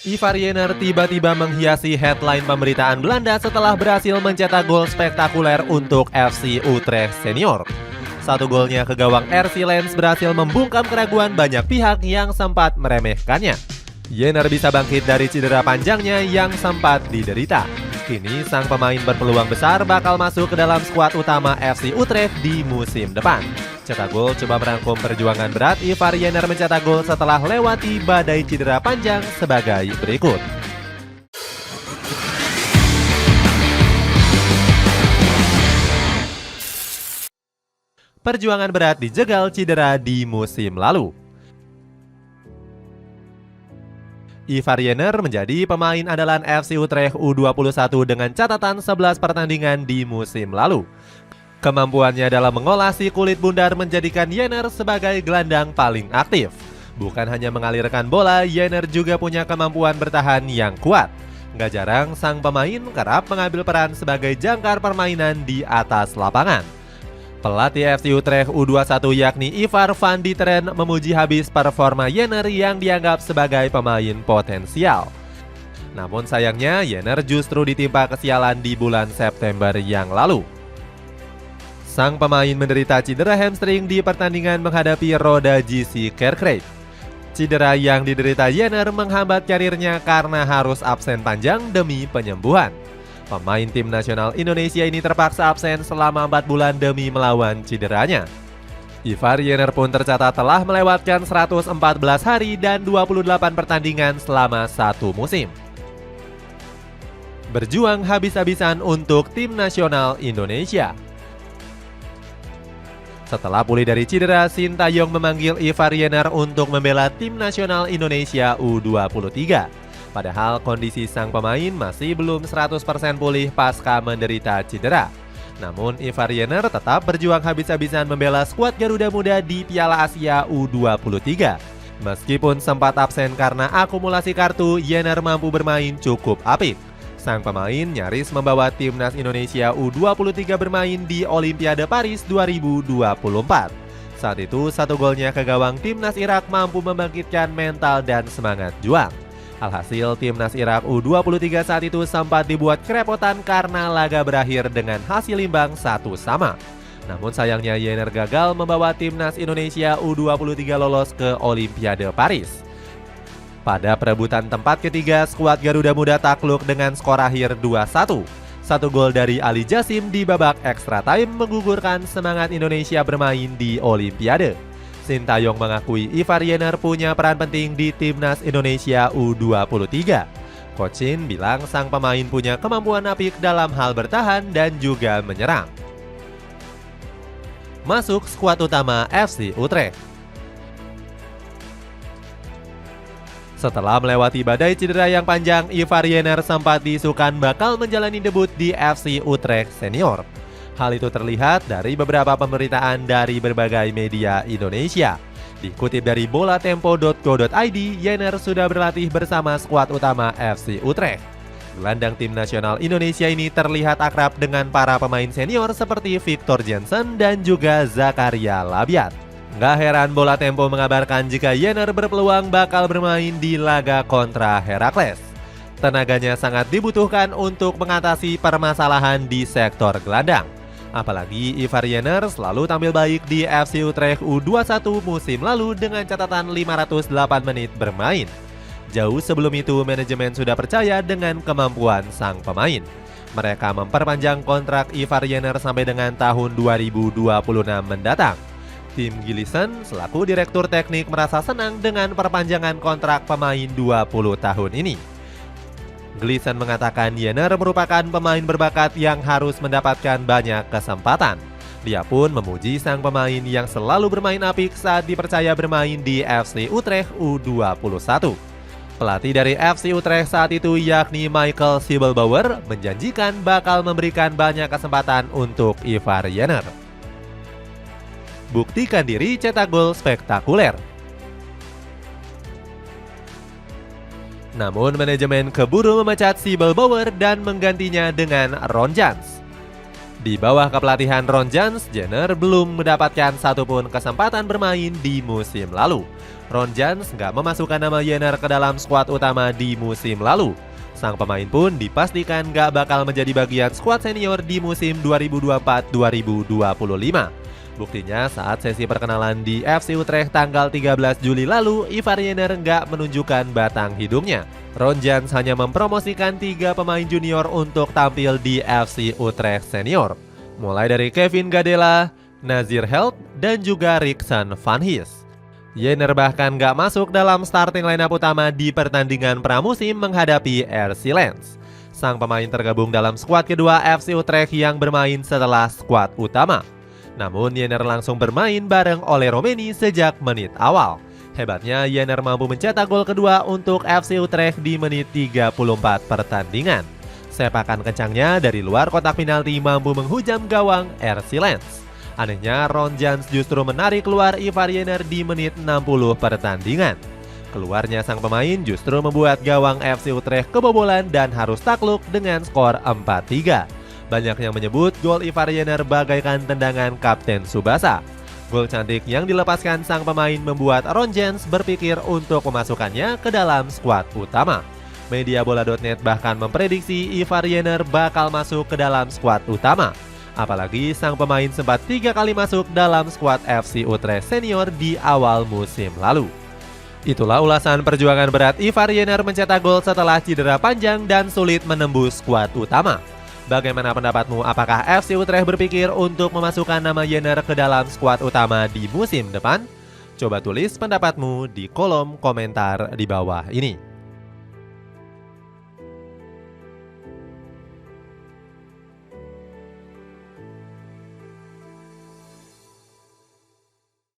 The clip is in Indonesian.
Ivar Jenner tiba-tiba menghiasi headline pemberitaan Belanda setelah berhasil mencetak gol spektakuler untuk FC Utrecht Senior. Satu golnya ke gawang RC Lens berhasil membungkam keraguan banyak pihak yang sempat meremehkannya. Jenner bisa bangkit dari cedera panjangnya yang sempat diderita. Kini sang pemain berpeluang besar bakal masuk ke dalam skuad utama FC Utrecht di musim depan. Cetak gol coba merangkum perjuangan berat Ivar Jenner mencetak gol setelah lewati badai cedera panjang sebagai berikut. Perjuangan berat dijegal cedera di musim lalu. Ivar Jenner menjadi pemain andalan FC Utrecht U21 dengan catatan 11 pertandingan di musim lalu. Kemampuannya dalam mengolah si kulit bundar menjadikan Jenner sebagai gelandang paling aktif. Bukan hanya mengalirkan bola, Jenner juga punya kemampuan bertahan yang kuat. Gak jarang sang pemain kerap mengambil peran sebagai jangkar permainan di atas lapangan. Pelatih FC Utrecht U21 yakni Ivar van Diteren memuji habis performa Jenner yang dianggap sebagai pemain potensial. Namun sayangnya Jenner justru ditimpa kesialan di bulan September yang lalu. Sang pemain menderita cedera hamstring di pertandingan menghadapi Roda JC Kerkrade. Cedera yang diderita Jenner menghambat karirnya karena harus absen panjang demi penyembuhan. Pemain tim nasional Indonesia ini terpaksa absen selama 4 bulan demi melawan cederanya. Ivar Jenner pun tercatat telah melewatkan 114 hari dan 28 pertandingan selama satu musim. Berjuang habis-habisan untuk tim nasional Indonesia. Setelah pulih dari cedera, Sintayong memanggil Ivar Jenner untuk membela tim nasional Indonesia U23. Padahal kondisi sang pemain masih belum 100% pulih pasca menderita cedera. Namun Ivar Jenner tetap berjuang habis-habisan membela skuad Garuda Muda di Piala Asia U23. Meskipun sempat absen karena akumulasi kartu, Jenner mampu bermain cukup apik. Sang pemain nyaris membawa timnas Indonesia U23 bermain di Olimpiade Paris 2024. Saat itu, satu golnya ke gawang timnas Irak mampu membangkitkan mental dan semangat juang. Alhasil, timnas Irak U23 saat itu sempat dibuat kerepotan karena laga berakhir dengan hasil imbang 1-1. Namun sayangnya Jenner gagal membawa timnas Indonesia U23 lolos ke Olimpiade Paris. Pada perebutan tempat ketiga, skuad Garuda Muda takluk dengan skor akhir 2-1. Satu gol dari Ali Jasim di babak extra time menggugurkan semangat Indonesia bermain di Olimpiade. Sintayong mengakui Ivar Jenner punya peran penting di timnas Indonesia U23. Coach Shin bilang sang pemain punya kemampuan apik dalam hal bertahan dan juga menyerang. Masuk skuad utama FC Utrecht. Setelah melewati badai cedera yang panjang, Ivar Jenner sempat diisukan bakal menjalani debut di FC Utrecht Senior. Hal itu terlihat dari beberapa pemberitaan dari berbagai media Indonesia. Dikutip dari bolatempo.co.id, Jenner sudah berlatih bersama skuad utama FC Utrecht. Gelandang tim nasional Indonesia ini terlihat akrab dengan para pemain senior seperti Victor Jensen dan juga Zakaria Labiat. Gak heran Bola Tempo mengabarkan jika Jenner berpeluang bakal bermain di laga kontra Heracles. Tenaganya sangat dibutuhkan untuk mengatasi permasalahan di sektor gelandang. Apalagi Ivar Jenner selalu tampil baik di FC Utrecht U21 musim lalu dengan catatan 508 menit bermain. Jauh sebelum itu manajemen sudah percaya dengan kemampuan sang pemain. Mereka memperpanjang kontrak Ivar Jenner sampai dengan tahun 2026 mendatang. Tim Gilliesen selaku direktur teknik merasa senang dengan perpanjangan kontrak pemain 20 tahun ini. Gilliesen mengatakan Jenner merupakan pemain berbakat yang harus mendapatkan banyak kesempatan. Dia pun memuji sang pemain yang selalu bermain apik saat dipercaya bermain di FC Utrecht U21. Pelatih dari FC Utrecht saat itu yakni Michael Sibelbauer menjanjikan bakal memberikan banyak kesempatan untuk Ivar Jenner. Buktikan diri cetak gol spektakuler. Namun manajemen keburu memecat Sibelbauer dan menggantinya dengan Ron Jans. Di bawah kepelatihan Ron Jans, Jenner belum mendapatkan satupun kesempatan bermain di musim lalu. Ron Jans nggak memasukkan nama Jenner ke dalam skuad utama di musim lalu. Sang pemain pun dipastikan nggak bakal menjadi bagian skuad senior di musim 2024-2025. Buktinya saat sesi perkenalan di FC Utrecht tanggal 13 Juli lalu, Ivar Jenner nggak menunjukkan batang hidungnya. Ron Jans hanya mempromosikan 3 pemain junior untuk tampil di FC Utrecht senior. Mulai dari Kevin Gadela, Nazir Held, dan juga Riksen van Hees. Jenner bahkan nggak masuk dalam starting lineup utama di pertandingan pramusim menghadapi RC Lens. Sang pemain tergabung dalam skuad kedua FC Utrecht yang bermain setelah skuad utama. Namun Jenner langsung bermain bareng Ole Romeni sejak menit awal. Hebatnya Jenner mampu mencetak gol kedua untuk FC Utrecht di menit 34 pertandingan. Sepakan kencangnya dari luar kotak penalti mampu menghujam gawang RC Lens. Anehnya Ron Jans justru menarik keluar Ivar Jenner di menit 60 pertandingan. Keluarnya sang pemain justru membuat gawang FC Utrecht kebobolan dan harus takluk dengan skor 4-3. Banyak yang menyebut gol Ivar Jenner bagaikan tendangan Kapten Tsubasa. Gol cantik yang dilepaskan sang pemain membuat Ron Jans berpikir untuk memasukkannya ke dalam skuad utama. Media Bola.net bahkan memprediksi Ivar Jenner bakal masuk ke dalam skuad utama. Apalagi sang pemain sempat 3 kali masuk dalam skuad FC Utrecht senior di awal musim lalu. Itulah ulasan perjuangan berat Ivar Jenner mencetak gol setelah cedera panjang dan sulit menembus skuad utama. Bagaimana pendapatmu? Apakah FC Utrecht berpikir untuk memasukkan nama Jenner ke dalam skuad utama di musim depan? Coba tulis pendapatmu di kolom komentar di bawah ini.